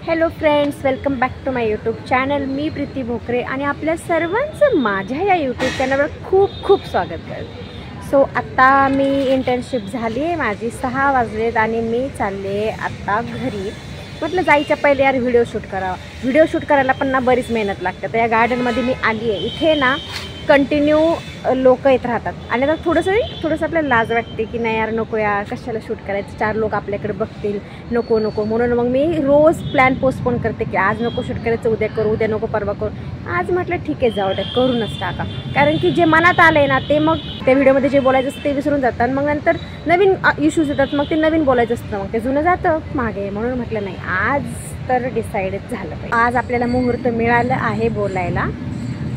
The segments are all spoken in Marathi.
Hello friends, welcome back to my YouTube channel. मी प्रीती भोकरे आणि आपल्या सर्वांचं माझ्या या यूट्यूब चॅनलवर खूप खूप स्वागत करते. सो आत्ता मी इंटर्नशिप झाली आहे माझी, 6 वाजलेत आणि मी चालले आत्ता घरी. म्हटलं जायच्या पहिले यार व्हिडिओ शूट करावा. व्हिडिओ शूट करायला पण ना बरीच मेहनत लागते. तर या गार्डनमध्ये मी आली आहे. इथे ना कंटिन्यू लोक येत राहतात आणि आता थोडंसं आपल्याला लाज वाटते की नाही यार नको यार कशाला शूट करायचं, 4 लोक आपल्याकडे बघतील, नको म्हणून मग मी रोज प्लॅन पोस्टपोन करते की आज नको शूट करायचं, उद्या करू, उद्या नको, परवा करू. आज म्हटलं ठीक आहे जाऊ द्या, करूनच टाका. कारण की जे मनात आलं आहे ना ते मग त्या व्हिडिओमध्ये जे बोलायचं असतं ते विसरून जातात. मग नंतर नवीन इश्यूज येतात, मग ते नवीन बोलायचं असतं, मग ते जुनं जातं मागे. म्हणून म्हटलं नाही, आज तर डिसाईडच झालं पाहिजे. आज आपल्याला मुहूर्त मिळालं आहे बोलायला.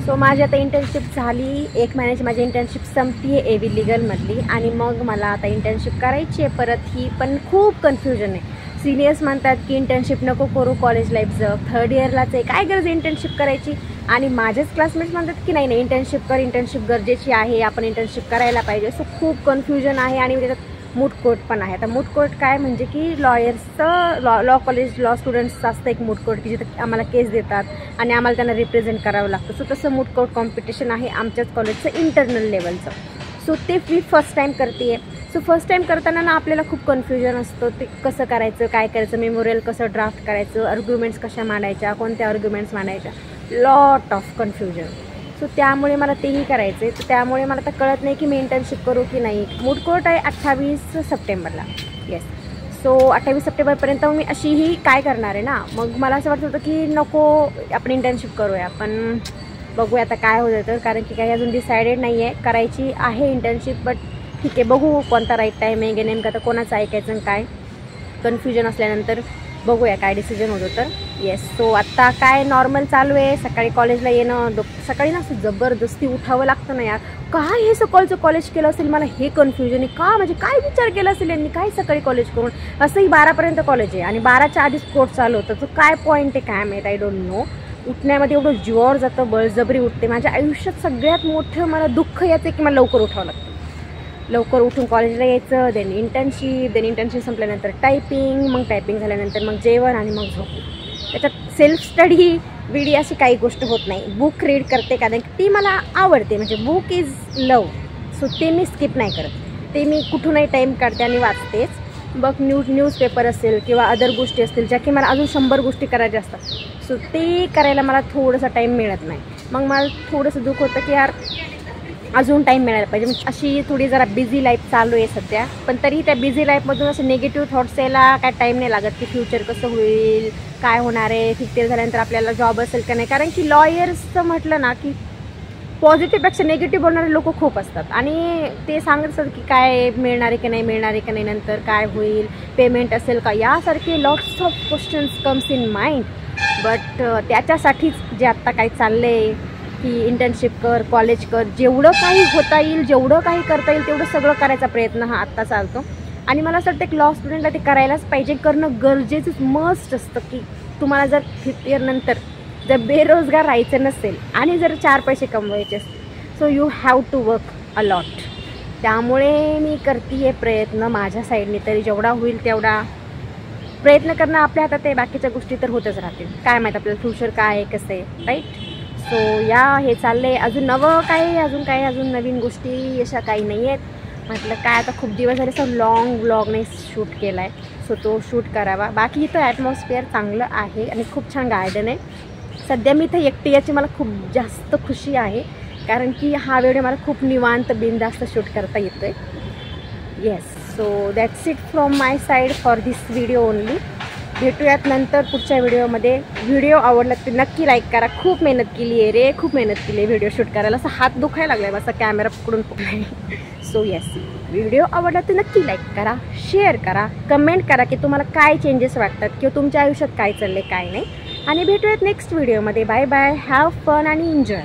सो माझी आता इंटर्नशिप झाली, 1 महिन्याची माझी इंटर्नशिप संपती आहे एव्ही लिगलमधली. आणि मग मला आता इंटर्नशिप करायची आहे परत. ही पण खूप कन्फ्युजन आहे. सिनियर्स म्हणतात की इंटर्नशिप नको करू, कॉलेज लाईफचं 3rd इयरलाच आहे, काय गरज इंटर्नशिप करायची. आणि माझेच क्लासमेट्स म्हणतात की नाही इंटर्नशिप कर, इंटर्नशिप गरजेची आहे, आपण इंटर्नशिप करायला पाहिजे. सो खूप कन्फ्युजन आहे आणि त्याच्यात मूट कोर्ट पण आहे. आता मूट कोर्ट काय म्हणजे की लॉयर्सचं लॉ कॉलेज लॉ स्टुडंट्सचं असतं एक मूट कोर्ट की जिथं आम्हाला केस देतात आणि आम्हाला त्यांना रिप्रेझेंट करावं लागतं. सो तसं मूट कोर्ट कॉम्पिटिशन आहे आमच्याच कॉलेजचं इंटरनल लेवलचं. सो ते मी फर्स्ट टाईम करते आहे. सो फर्स्ट टाईम करताना ना आपल्याला खूप कन्फ्युजन असतं, ते कसं करायचं, काय करायचं, मेमोरियल कसं ड्राफ्ट करायचं, आर्ग्युमेंट्स कशा मांडायच्या, कोणत्या आर्ग्युमेंट्स मांडायच्या, लॉट ऑफ कन्फ्युजन. सो त्यामुळे मला तेही करायचं आहे. तर त्यामुळे मला आता कळत नाही की मी इंटर्नशिप करू की नाही. मूड कोर्ट आहे 28 सप्टेंबरला. येस. सो 28 सप्टेंबरपर्यंत मी अशीही काय करणार आहे ना, मग मला असं वाटत होतं की नको आपण इंटर्नशिप करूया, पण बघूया आता काय होतं. तर कारण की काही अजून डिसायडेड नाही आहे, करायची आहे इंटर्नशिप. बट ठीक आहे, बघू कोणता राईट टाईम आहे, नेमकं आता कोणाचं ऐकायचं आणि काय. कन्फ्युजन असल्यानंतर बघूया काय डिसिजन होतं. तर येस. सो आत्ता काय नॉर्मल चालू आहे. सकाळी कॉलेजला येणं, सकाळी ना असं जबरदस्ती उठावं लागतं ना यार. काय हे सकाळचं कॉलेज केलं असेल, मला हे कन्फ्युजन आहे. का म्हणजे काय विचार केला असेल यांनी, काय सकाळी कॉलेज करून. असंही 12पर्यंत कॉलेज आहे आणि 12च्या आधीच कोर्ट चालू होतं. तर काय पॉईंट आहे काय माहीत, आय डोंट नो. उठण्यामध्ये एवढं जीवावर जातं, बळजबरी उठते. माझ्या आयुष्यात सगळ्यात मोठं मला दुःख याचं की मला लवकर उठावं लागतं. लवकर उठून कॉलेजला यायचं, देन इंटर्नशिप संपल्यानंतर टायपिंग, मग टायपिंग झाल्यानंतर मग जेवण आणि मग झोप. त्याच्यात सेल्फ स्टडी विडी अशी काही गोष्ट होत नाही. बुक रीड करते कारण की ती मला आवडते, म्हणजे बुक इज लव. सो ते मी स्किप नाही करत, ते मी कुठूनही टाईम काढते आणि वाचतेच. बघ न्यूजपेपर असेल किंवा अदर गोष्टी असतील ज्या की मला अजून 100 गोष्टी करायच्या असतात. सो ते करायला मला थोडंसं टाईम मिळत नाही. मग मला थोडंसं दुःख होतं की यार अजून टाईम मिळायला पाहिजे. म्हणजे अशी थोडी जरा बिझी लाईफ चालू आहे सध्या. पण तरी त्या बिझी लाईफमधून असं निगेटिव्ह थॉट्स यायला काय टाईम नाही लागत की फ्युचर कसं होईल, काय होणार आहे, 50 इयर झाल्यानंतर आपल्याला जॉब असेल का नाही. कारण की लॉयर्सचं म्हटलं ना की पॉझिटिव्हपेक्षा निगेटिव्ह बोलणारे लोक खूप असतात आणि ते सांगत असतात की काय मिळणार आहे की नाही, मिळणार आहे की नाही, नंतर काय होईल, पेमेंट असेल का, यासारखे lots of questions comes in mind. But त्याच्यासाठीच जे आत्ता काही चाललं आहे की इंटर्नशिप कर, कॉलेज कर, जेवढं काही होता येईल, जेवढं काही करता येईल तेवढं सगळं करायचा प्रयत्न हा आत्ता चालतो. आणि मला असं वाटतं एक लॉ स्टुडंटला ते करायलाच पाहिजे, करणं गरजेचंच मस्ट असतं. की तुम्हाला जर 5th इयर नंतर जर बेरोजगार राहायचं नसेल आणि जर 4 पैसे कमवायचे असतील, so you have to work a lot. त्यामुळे मी करते आहे प्रयत्न माझ्या साईडने, तरी जेवढा होईल तेवढा प्रयत्न करणं आपल्या हातात आहे. बाकीच्या गोष्टी तर होतच राहतील. काय माहीत आपल्याला फ्युचर काय आहे, कसं आहे, राईट. सो हे चाललं आहे. अजून नवं काय, अजून नवीन गोष्टी अशा काही नाही आहेत. म्हटलं काय आता खूप दिवस झाले असं लॉंग व्लॉग नाही शूट केला आहे, सो तो शूट करावा. बाकी इथं ॲटमॉस्फिअर चांगलं आहे आणि खूप छान गार्डन आहे. सध्या मी इथं एकटी याची मला खूप जास्त खुशी आहे, कारण की हा व्हिडिओ मला खूप निवांत बिनधास्त शूट करता येतो आहे. Yes. So that's it from my side for this video only. भेटूयात नंतर पुढच्या व्हिडिओमध्ये. व्हिडिओ आवडला तर नक्की लाईक करा. खूप मेहनत केली आहे रे, खूप मेहनत केली आहे व्हिडिओ शूट करायला. असं हात दुखायला लागला आहे असं कॅमेरा पकडून. सो येस, व्हिडिओ आवडला तर नक्की लाईक करा, शेअर करा, कमेंट करा की तुम्हाला काय चेंजेस वाटतात किंवा तुमच्या आयुष्यात काय चाललं आहे काय नाही. आणि भेटूयात नेक्स्ट व्हिडिओमध्ये. बाय बाय, हॅव फन आणि एन्जॉय.